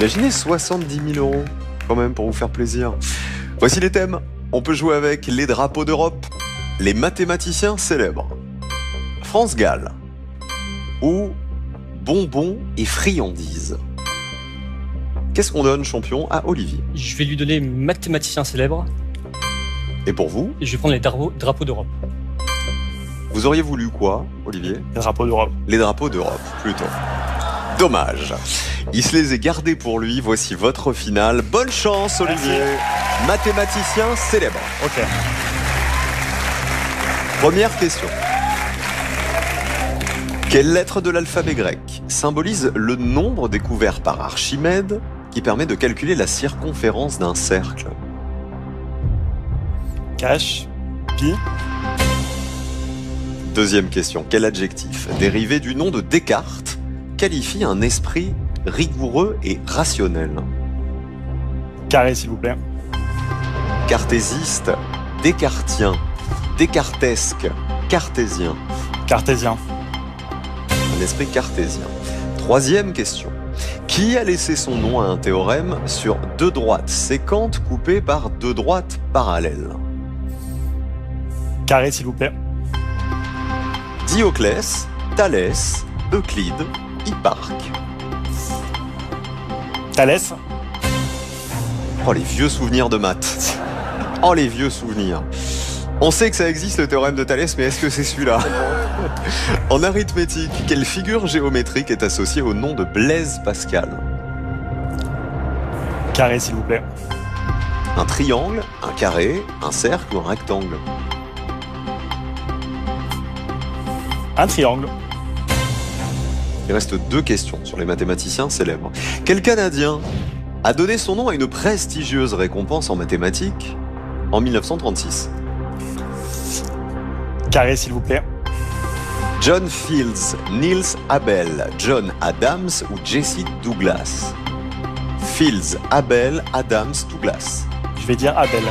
Imaginez 70 000 € quand même pour vous faire plaisir. Voici les thèmes. On peut jouer avec les drapeaux d'Europe, les mathématiciens célèbres, France-Galles ou bonbons et friandises. Qu'est-ce qu'on donne, champion, à Olivier? Je vais lui donner mathématicien célèbre. Et pour vous? Et je vais prendre les drapeaux d'Europe. Vous auriez voulu quoi, Olivier? Les drapeaux d'Europe. Les drapeaux d'Europe, plutôt. Dommage. Il se les est gardés pour lui. Voici votre finale. Bonne chance, Olivier. Merci. Mathématicien célèbre. Ok. Première question. Quelle lettre de l'alphabet grec symbolise le nombre découvert par Archimède qui permet de calculer la circonférence d'un cercle? Cash. Pi. Deuxième question. Quel adjectif dérivé du nom de Descartes qualifie un esprit rigoureux et rationnel? Carré, s'il vous plaît. Cartésiste, descartien, descartesque, cartésien. Cartésien. Un esprit cartésien. Troisième question. Qui a laissé son nom à un théorème sur deux droites sécantes coupées par deux droites parallèles? Carré, s'il vous plaît. Dioclès, Thalès, Euclide, Hipparque. Thalès. Oh, les vieux souvenirs de maths. Oh, les vieux souvenirs. On sait que ça existe, le théorème de Thalès, mais est-ce que c'est celui-là? En arithmétique, quelle figure géométrique est associée au nom de Blaise Pascal? Carré, s'il vous plaît. Un triangle, un carré, un cercle ou un rectangle? Un triangle. Il reste deux questions sur les mathématiciens célèbres. Quel Canadien a donné son nom à une prestigieuse récompense en mathématiques en 1936? Carré, s'il vous plaît. John Fields, Niels Abel, John Adams ou Jesse Douglas? Fields, Abel, Adams, Douglas. Je vais dire Abel.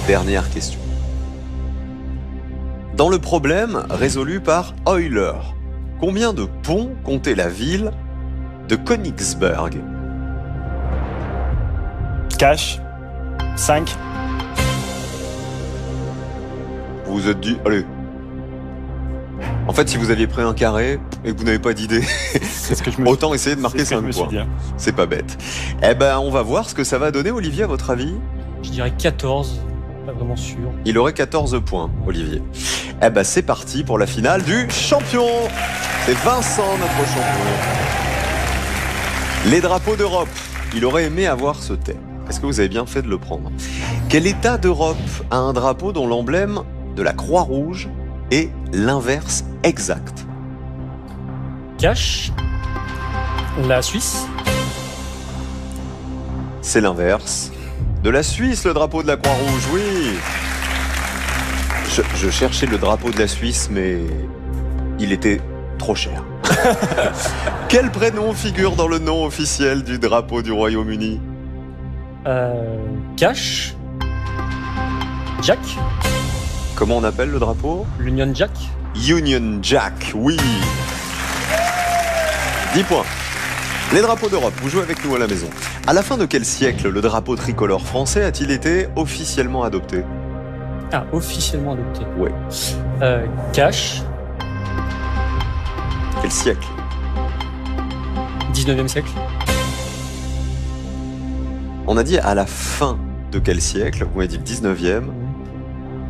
Dernière question. Dans le problème résolu par Euler, combien de ponts comptait la ville de Königsberg? Cash. 5. Vous vous êtes dit, allez. En fait, si vous aviez pris un carré et que vous n'avez pas d'idée, C'est ce que je me autant essayer de marquer c'est ce que 5 je me suis points. dit. C'est pas bête. Eh ben, on va voir ce que ça va donner, Olivier, à votre avis? Je dirais 14. Pas vraiment sûr. Il aurait 14 points, Olivier. Eh ben, c'est parti pour la finale du champion. C'est Vincent, notre champion. Les drapeaux d'Europe. Il aurait aimé avoir ce thème. Est-ce que vous avez bien fait de le prendre? Quel État d'Europe a un drapeau dont l'emblème de la Croix-Rouge est l'inverse exact? Cash. La Suisse. C'est l'inverse de la Suisse, le drapeau de la Croix-Rouge, oui. Je cherchais le drapeau de la Suisse, mais il était trop cher. Quel prénom figure dans le nom officiel du drapeau du Royaume-Uni? Cash. Jack. Comment on appelle le drapeau? L'Union Jack. Union Jack, oui. 10 points. Les drapeaux d'Europe, vous jouez avec nous à la maison. À la fin de quel siècle le drapeau tricolore français a-t-il été officiellement adopté? Ah, officiellement adopté. Oui. Cash. Quel siècle? 19e siècle. On a dit à la fin de quel siècle? Vous m'avez dit le 19e.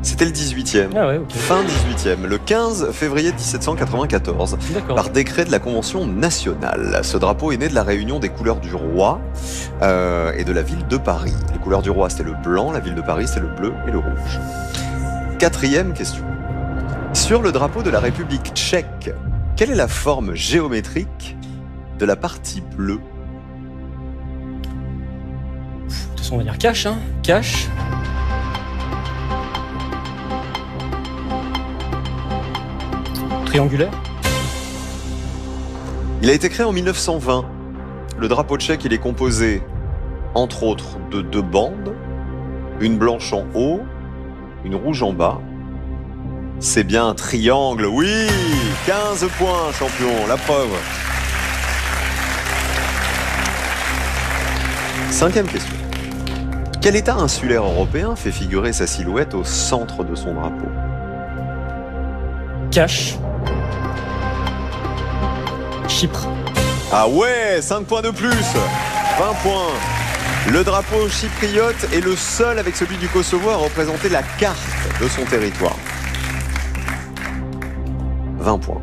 C'était le 18e. Ah ouais, ok. Fin 18e, le 15 février 1794, D'accord. par décret de la Convention nationale. Ce drapeau est né de la réunion des couleurs du roi et de la ville de Paris. Les couleurs du roi, c'était le blanc, la ville de Paris, c'était le bleu et le rouge. Quatrième question. Sur le drapeau de la République tchèque, quelle est la forme géométrique de la partie bleue? De toute façon, on va dire cash, hein. Cash. Triangulaire. Il a été créé en 1920. Le drapeau tchèque, il est composé, entre autres, de deux bandes, une blanche en haut, une rouge en bas. C'est bien un triangle, oui! 15 points, champion, la preuve. 5e question. Quel État insulaire européen fait figurer sa silhouette au centre de son drapeau? Cash. Chypre. Ah ouais, 5 points de plus, 20 points. Le drapeau chypriote est le seul avec celui du Kosovo à représenter la carte de son territoire. 20 points.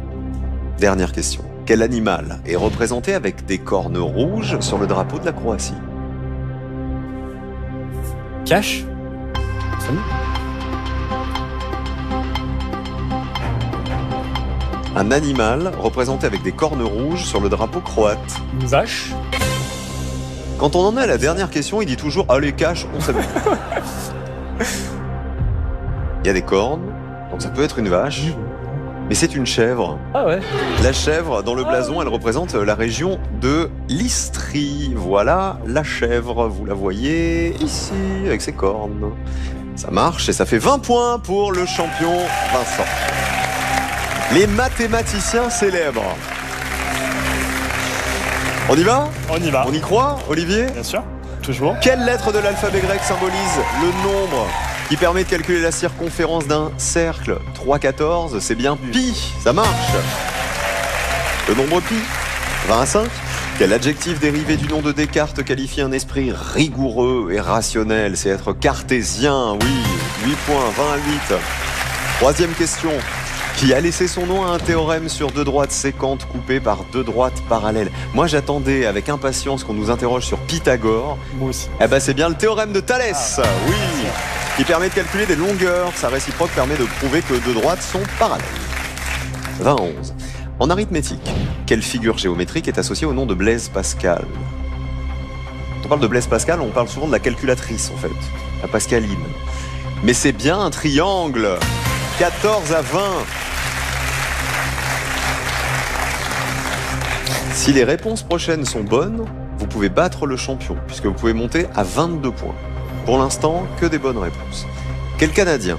Dernière question. Quel animal est représenté avec des cornes rouges sur le drapeau de la Croatie? Cash. Un animal représenté avec des cornes rouges sur le drapeau croate. Une vache. Quand on en est à la dernière question, il dit toujours « Allez, cash, on s'amuse ». Il y a des cornes, donc ça peut être une vache, mais c'est une chèvre. Ah ouais. La chèvre, dans le blason, elle représente la région de l'Istrie. Voilà la chèvre, vous la voyez ici, avec ses cornes. Ça marche et ça fait 20 points pour le champion Vincent. Les mathématiciens célèbres. On y va? On y va. On y croit, Olivier? Bien sûr, toujours. Quelle lettre de l'alphabet grec symbolise le nombre qui permet de calculer la circonférence d'un cercle? 3,14, c'est bien pi, ça marche. Le nombre pi, 20 à 5. Quel adjectif dérivé du nom de Descartes qualifie un esprit rigoureux et rationnel? C'est être cartésien, oui. 8 points, 20 à 8. Troisième question. Qui a laissé son nom à un théorème sur deux droites sécantes coupées par deux droites parallèles? Moi, j'attendais avec impatience qu'on nous interroge sur Pythagore. Moi aussi. Eh ben, c'est bien le théorème de Thalès, oui, qui permet de calculer des longueurs. Sa réciproque permet de prouver que deux droites sont parallèles. 20-11. En arithmétique, quelle figure géométrique est associée au nom de Blaise Pascal? Quand on parle de Blaise Pascal, on parle souvent de la calculatrice, en fait, la pascaline. Mais c'est bien un triangle. 14 à 20. Si les réponses prochaines sont bonnes, vous pouvez battre le champion, puisque vous pouvez monter à 22 points. Pour l'instant, que des bonnes réponses. Quel Canadien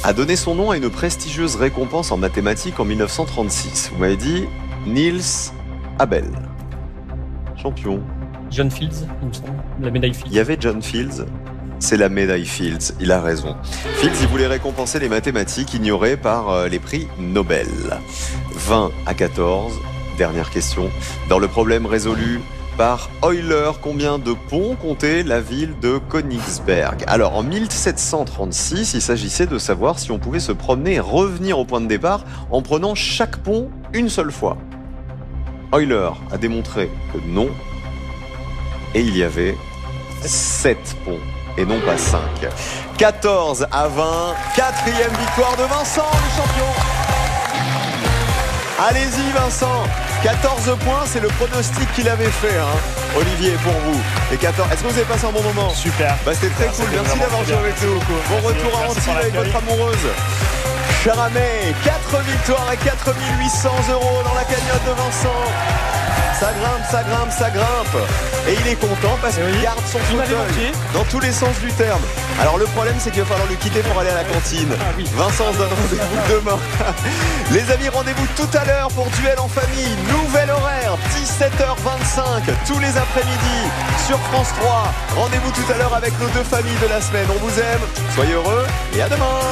a donné son nom à une prestigieuse récompense en mathématiques en 1936? Vous m'avez dit Niels Abel. Champion. John Fields, il me semble. La médaille Fields. Il y avait John Fields. C'est la médaille Fields, il a raison. Fields, il voulait récompenser les mathématiques ignorées par les prix Nobel. 20 à 14, dernière question. Dans le problème résolu par Euler, combien de ponts comptait la ville de Königsberg? Alors, en 1736, il s'agissait de savoir si on pouvait se promener et revenir au point de départ en prenant chaque pont une seule fois. Euler a démontré que non, et il y avait 7 ponts. Et non pas 5. 14 à 20. 4e victoire de Vincent, le champion. Allez-y, Vincent. 14 points, c'est le pronostic qu'il avait fait, hein. Olivier, pour vous. Et 14. Est-ce que vous avez passé un bon moment? Super. Bah, c'était très cool. Merci d'avoir joué avec nous. Bon retour à Antibes avec votre amoureuse. Charamé, 4 victoires et 4 800 € dans la cagnotte de Vincent. Ça grimpe, ça grimpe, ça grimpe. Et il est content parce qu'il garde son fauteuil dans tous les sens du terme. Alors le problème, c'est qu'il va falloir lui quitter pour aller à la cantine. Ah oui. Vincent se donne rendez-vous demain. Les amis, rendez-vous tout à l'heure pour Duel en famille. Nouvel horaire, 17h25, tous les après-midi sur France 3. Rendez-vous tout à l'heure avec nos deux familles de la semaine. On vous aime, soyez heureux et à demain.